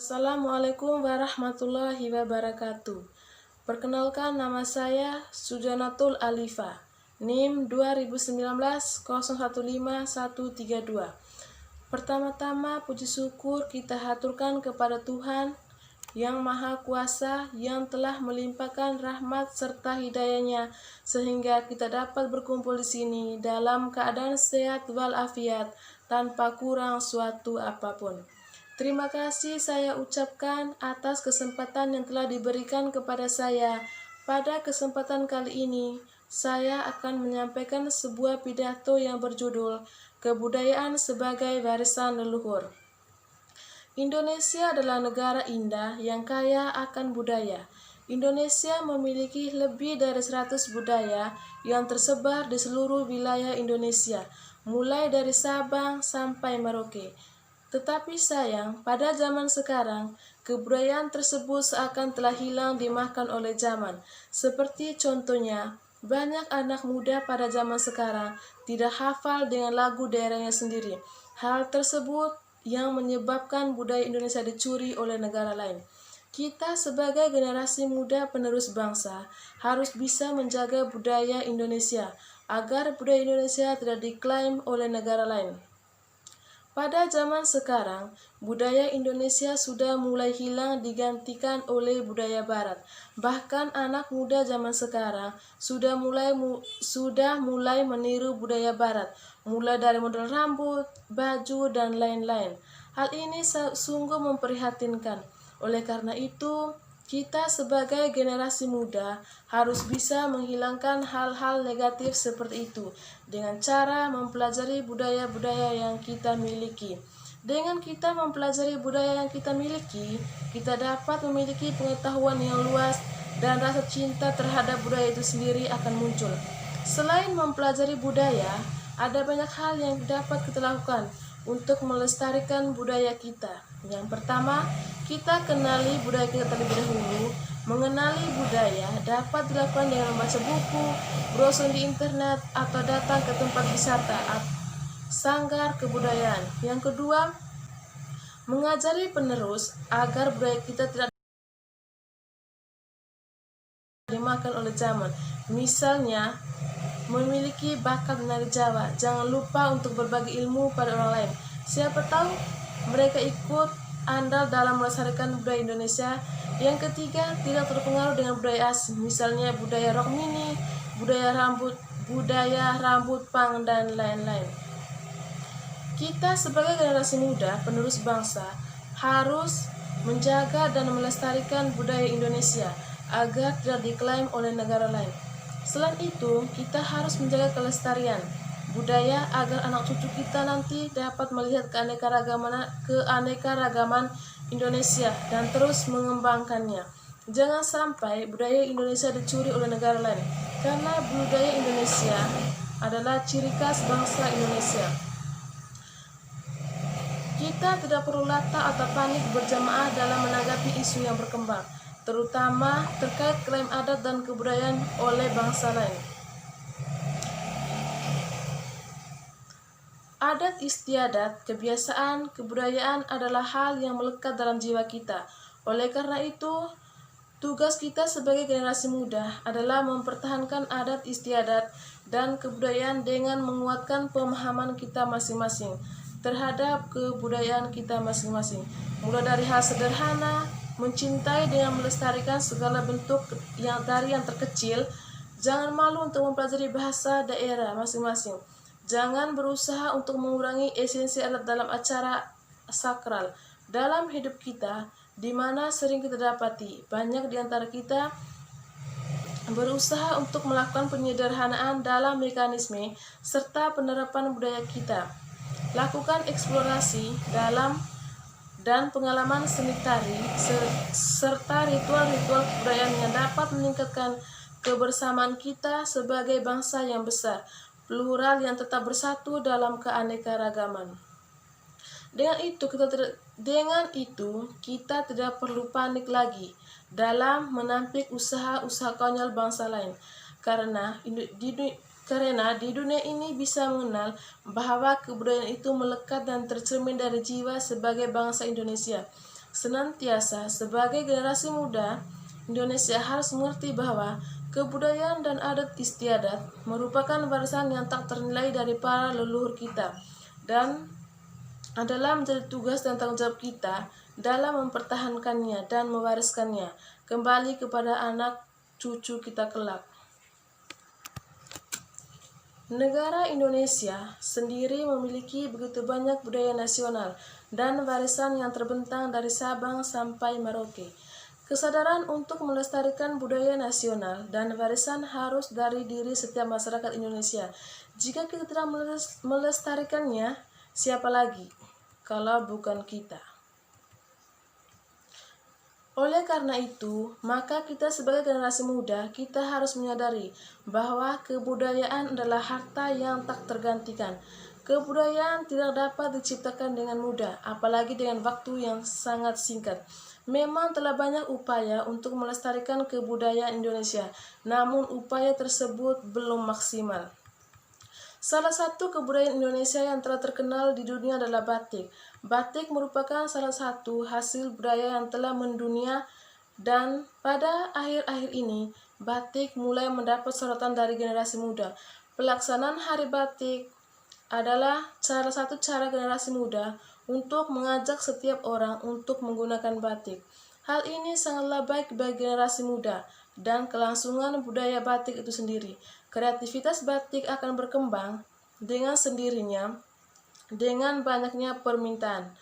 Assalamualaikum warahmatullahi wabarakatuh. Perkenalkan, nama saya Sujanatul Alifa, NIM 2019 015132. Pertama-tama puji syukur kita haturkan kepada Tuhan yang Maha Kuasa yang telah melimpahkan rahmat serta hidayahnya sehingga kita dapat berkumpul di sini dalam keadaan sehat walafiat tanpa kurang suatu apapun. Terima kasih saya ucapkan atas kesempatan yang telah diberikan kepada saya. Pada kesempatan kali ini, saya akan menyampaikan sebuah pidato yang berjudul Kebudayaan sebagai Warisan Leluhur. Indonesia adalah negara indah yang kaya akan budaya. Indonesia memiliki lebih dari 100 budaya yang tersebar di seluruh wilayah Indonesia, mulai dari Sabang sampai Merauke. Tetapi sayang, pada zaman sekarang, kebudayaan tersebut seakan telah hilang dimakan oleh zaman. Seperti contohnya, banyak anak muda pada zaman sekarang tidak hafal dengan lagu daerahnya sendiri. Hal tersebut yang menyebabkan budaya Indonesia dicuri oleh negara lain. Kita sebagai generasi muda penerus bangsa harus bisa menjaga budaya Indonesia agar budaya Indonesia tidak diklaim oleh negara lain. Pada zaman sekarang, budaya Indonesia sudah mulai hilang digantikan oleh budaya Barat. Bahkan anak muda zaman sekarang sudah mulai meniru budaya Barat, mulai dari model rambut, baju, dan lain-lain. Hal ini sungguh memprihatinkan. Oleh karena itu, kita sebagai generasi muda harus bisa menghilangkan hal-hal negatif seperti itu dengan cara mempelajari budaya-budaya yang kita miliki. Dengan kita mempelajari budaya yang kita miliki, kita dapat memiliki pengetahuan yang luas dan rasa cinta terhadap budaya itu sendiri akan muncul. Selain mempelajari budaya, ada banyak hal yang dapat kita lakukan untuk melestarikan budaya kita. Yang pertama, kita kenali budaya kita terlebih dahulu. Mengenali budaya dapat dilakukan dengan membaca buku, browsing di internet, atau datang ke tempat wisata sanggar kebudayaan. Yang kedua, mengajari penerus agar budaya kita tidak dimakan oleh zaman. Misalnya, memiliki bakat menari Jawa, jangan lupa untuk berbagi ilmu pada orang lain. Siapa tahu mereka ikut andal dalam melestarikan budaya Indonesia. Yang ketiga, tidak terpengaruh dengan budaya asing, misalnya budaya rock mini, budaya rambut pang, dan lain-lain. Kita sebagai generasi muda, penerus bangsa, harus menjaga dan melestarikan budaya Indonesia agar tidak diklaim oleh negara lain. Selain itu, kita harus menjaga kelestarian budaya agar anak cucu kita nanti dapat melihat keanekaragaman Indonesia dan terus mengembangkannya. Jangan sampai budaya Indonesia dicuri oleh negara lain, karena budaya Indonesia adalah ciri khas bangsa Indonesia. Kita tidak perlu latah atau panik berjamaah dalam menanggapi isu yang berkembang, terutama terkait klaim adat dan kebudayaan oleh bangsa lain. Adat istiadat, kebiasaan, kebudayaan adalah hal yang melekat dalam jiwa kita. Oleh karena itu, tugas kita sebagai generasi muda adalah mempertahankan adat istiadat dan kebudayaan dengan menguatkan pemahaman kita masing-masing terhadap kebudayaan kita masing-masing. Mulai dari hal sederhana, mencintai dengan melestarikan segala bentuk yang dari yang terkecil. Jangan malu untuk mempelajari bahasa daerah masing-masing. Jangan berusaha untuk mengurangi esensi adat dalam acara sakral. Dalam hidup kita, di mana sering kita dapati, banyak di antara kita berusaha untuk melakukan penyederhanaan dalam mekanisme serta penerapan budaya kita. Lakukan eksplorasi dalam dan pengalaman seni tari serta ritual-ritual kebudayaan yang dapat meningkatkan kebersamaan kita sebagai bangsa yang besar, plural yang tetap bersatu dalam keanekaragaman. Dengan itu kita tidak perlu panik lagi dalam menampik usaha-usaha konyol bangsa lain, karena di dunia ini bisa mengenal bahwa kebudayaan itu melekat dan tercermin dari jiwa sebagai bangsa Indonesia. Senantiasa sebagai generasi muda, Indonesia harus mengerti bahwa kebudayaan dan adat istiadat merupakan warisan yang tak ternilai dari para leluhur kita dan adalah menjadi tugas dan tanggung jawab kita dalam mempertahankannya dan mewariskannya kembali kepada anak cucu kita kelak. Negara Indonesia sendiri memiliki begitu banyak budaya nasional dan warisan yang terbentang dari Sabang sampai Merauke. Kesadaran untuk melestarikan budaya nasional dan warisan harus dari diri setiap masyarakat Indonesia. Jika kita tidak melestarikannya, siapa lagi kalau bukan kita? Oleh karena itu, maka kita sebagai generasi muda, kita harus menyadari bahwa kebudayaan adalah harta yang tak tergantikan. Kebudayaan tidak dapat diciptakan dengan mudah, apalagi dengan waktu yang sangat singkat. Memang telah banyak upaya untuk melestarikan kebudayaan Indonesia, namun upaya tersebut belum maksimal. Salah satu kebudayaan Indonesia yang telah terkenal di dunia adalah batik. Batik merupakan salah satu hasil budaya yang telah mendunia dan pada akhir-akhir ini, batik mulai mendapat sorotan dari generasi muda. Pelaksanaan Hari Batik adalah salah satu cara generasi muda untuk mengajak setiap orang untuk menggunakan batik. Hal ini sangatlah baik bagi generasi muda dan kelangsungan budaya batik itu sendiri. Kreativitas batik akan berkembang dengan sendirinya dengan banyaknya permintaan.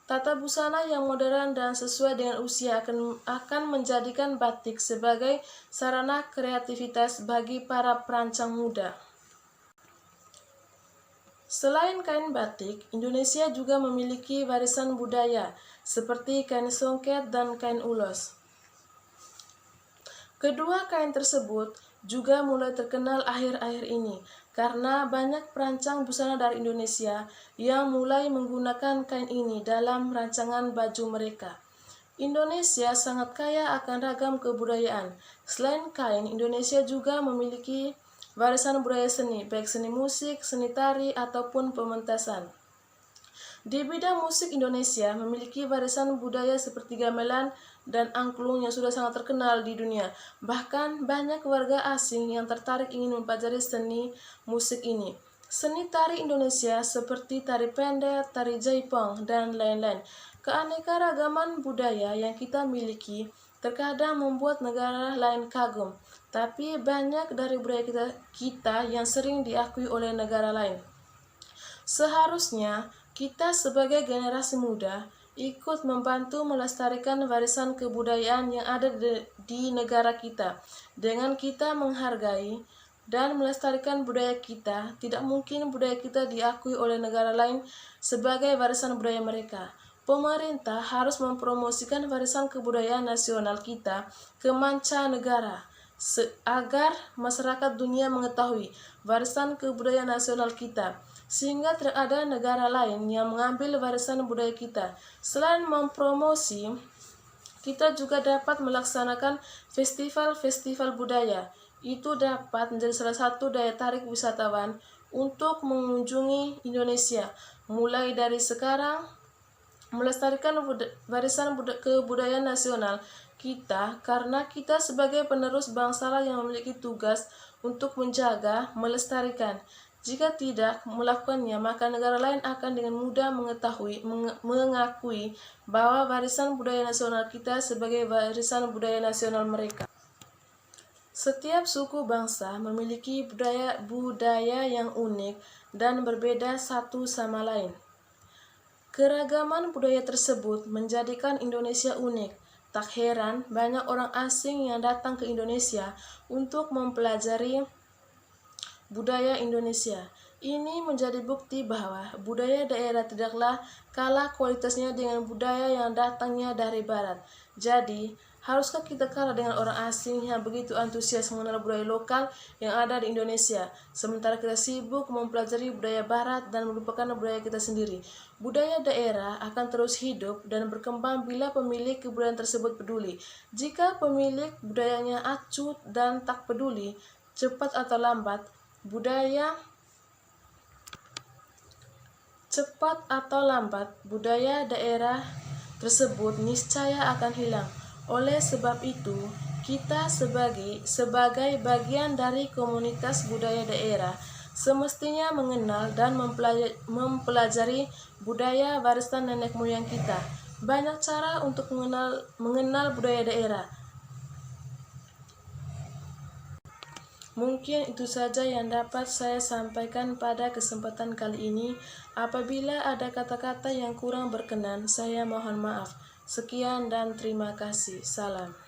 Tata busana yang modern dan sesuai dengan usia akan menjadikan batik sebagai sarana kreativitas bagi para perancang muda. Selain kain batik, Indonesia juga memiliki warisan budaya seperti kain songket dan kain ulos. Kedua kain tersebut juga mulai terkenal akhir-akhir ini karena banyak perancang busana dari Indonesia yang mulai menggunakan kain ini dalam rancangan baju mereka. Indonesia sangat kaya akan ragam kebudayaan. Selain kain, Indonesia juga memiliki warisan budaya seni, baik seni musik, seni tari, ataupun pementasan. Di bidang musik, Indonesia memiliki warisan budaya seperti gamelan dan angklung yang sudah sangat terkenal di dunia. Bahkan banyak warga asing yang tertarik ingin mempelajari seni musik ini. Seni tari Indonesia seperti tari pendek, tari jaipong, dan lain-lain. Keanekaragaman budaya yang kita miliki terkadang membuat negara lain kagum, tapi banyak dari budaya kita yang sering diakui oleh negara lain. Seharusnya kita sebagai generasi muda ikut membantu melestarikan warisan kebudayaan yang ada di negara kita. Dengan kita menghargai dan melestarikan budaya kita, tidak mungkin budaya kita diakui oleh negara lain sebagai warisan budaya mereka. Pemerintah harus mempromosikan warisan kebudayaan nasional kita ke mancanegara agar masyarakat dunia mengetahui warisan kebudayaan nasional kita, sehingga tidak ada negara lain yang mengambil warisan budaya kita. Selain mempromosi, kita juga dapat melaksanakan festival-festival budaya. Itu dapat menjadi salah satu daya tarik wisatawan untuk mengunjungi Indonesia. Mulai dari sekarang, melestarikan warisan kebudayaan nasional kita, karena kita sebagai penerus bangsa yang memiliki tugas untuk menjaga, melestarikan. Jika tidak melakukannya, maka negara lain akan dengan mudah mengakui bahwa warisan budaya nasional kita sebagai warisan budaya nasional mereka. Setiap suku bangsa memiliki budaya yang unik dan berbeda satu sama lain. Keragaman budaya tersebut menjadikan Indonesia unik. Tak heran banyak orang asing yang datang ke Indonesia untuk mempelajari budaya Indonesia. Ini menjadi bukti bahwa budaya daerah tidaklah kalah kualitasnya dengan budaya yang datangnya dari barat. Jadi, haruskah kita kalah dengan orang asing yang begitu antusias mengenal budaya lokal yang ada di Indonesia, sementara kita sibuk mempelajari budaya barat dan melupakan budaya kita sendiri? Budaya daerah akan terus hidup dan berkembang bila pemilik kebudayaan tersebut peduli. Jika pemilik budayanya acuh dan tak peduli, cepat atau lambat, budaya daerah tersebut niscaya akan hilang. Oleh sebab itu, kita sebagai bagian dari komunitas budaya daerah semestinya mengenal dan mempelajari budaya warisan nenek moyang kita. Banyak cara untuk mengenal budaya daerah. Mungkin itu saja yang dapat saya sampaikan pada kesempatan kali ini. Apabila ada kata-kata yang kurang berkenan, saya mohon maaf. Sekian dan terima kasih. Salam.